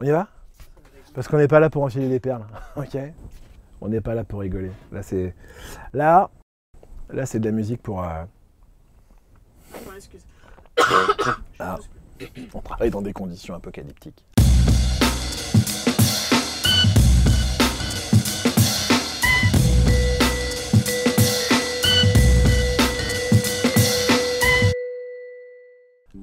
On y va? Parce qu'on n'est pas là pour enfiler des perles, ok? On n'est pas là pour rigoler. Là, c'est de la musique pour... Ah, on travaille dans des conditions apocalyptiques.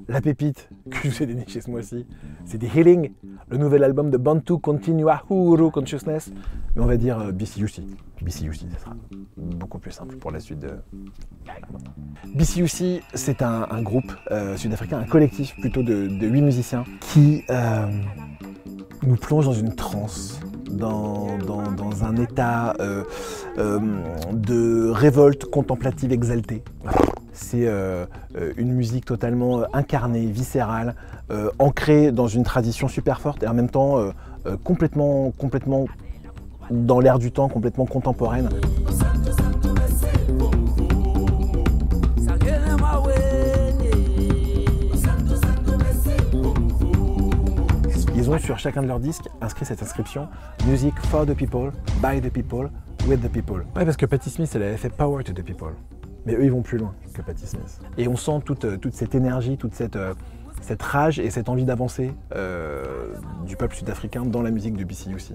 La pépite que je vous ai dénichée ce mois-ci, c'est The Healing, le nouvel album de Bantu Continua Huru Consciousness, mais on va dire BCUC. BCUC, ça sera beaucoup plus simple pour la suite de... BCUC, c'est un groupe sud-africain, un collectif plutôt de 8 musiciens qui nous plonge dans une transe, dans un état de révolte contemplative exaltée. C'est une musique totalement incarnée, viscérale, ancrée dans une tradition super forte et en même temps complètement dans l'air du temps, complètement contemporaine. Ils ont sur chacun de leurs disques inscrit cette inscription « Music for the people, by the people, with the people ». Ouais, parce que Patti Smith, elle avait fait « Power to the people ». Mais eux, ils vont plus loin que Patti Smith. Et on sent toute cette énergie, toute cette rage et cette envie d'avancer du peuple sud-africain dans la musique de BCUC.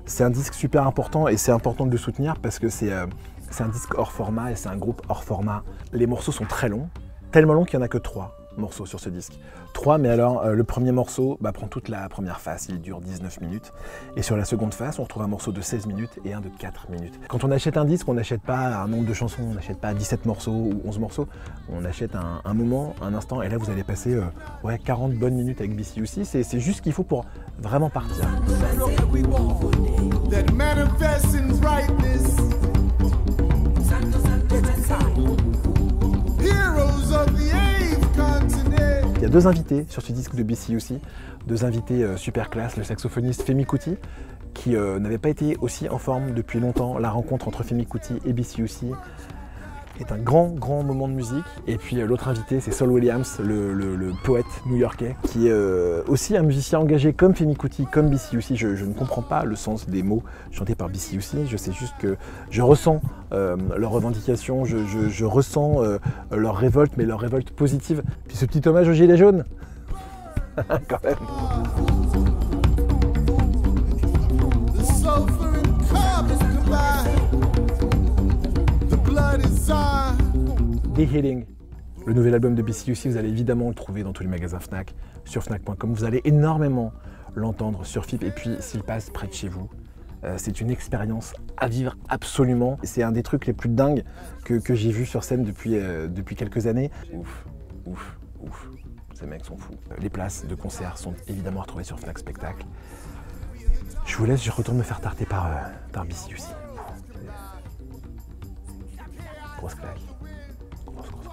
C'est un disque super important et c'est important de le soutenir parce que c'est un disque hors format et c'est un groupe hors format. Les morceaux sont très longs, tellement longs qu'il n'y en a que 3 morceaux sur ce disque. 3, mais alors le premier morceau prend toute la première face, il dure 19 minutes. Et sur la seconde face, on retrouve un morceau de 16 minutes et un de 4 minutes. Quand on achète un disque, on n'achète pas un nombre de chansons, on n'achète pas 17 morceaux ou 11 morceaux. On achète un moment, un instant, et là vous allez passer 40 bonnes minutes avec BCUC. C'est juste ce qu'il faut pour vraiment partir. Il y a 2 invités sur ce disque de BCUC, 2 invités super classe, le saxophoniste Femi Kuti, qui n'avait pas été aussi en forme depuis longtemps. La rencontre entre Femi Kuti et BCUC est un grand moment de musique. Et puis l'autre invité, c'est Saul Williams, le poète new-yorkais, qui est aussi un musicien engagé comme Femi Kuti, comme BCUC. Je ne comprends pas le sens des mots chantés par BCUC, je sais juste que je ressens leurs revendications, je ressens leur révolte, mais leur révolte positive. Puis ce petit hommage aux Gilets jaunes, quand même. The Healing, le nouvel album de BCUC, vous allez évidemment le trouver dans tous les magasins Fnac, sur Fnac.com. Vous allez énormément l'entendre sur FIP et puis s'il passe près de chez vous. C'est une expérience à vivre absolument. C'est un des trucs les plus dingues que j'ai vu sur scène depuis quelques années. Ouf. Ces mecs sont fous. Les places de concert sont évidemment retrouvées sur Fnac Spectacle. Je vous laisse, je retourne me faire tarter par BCUC. Grosse claque. Grosse claque.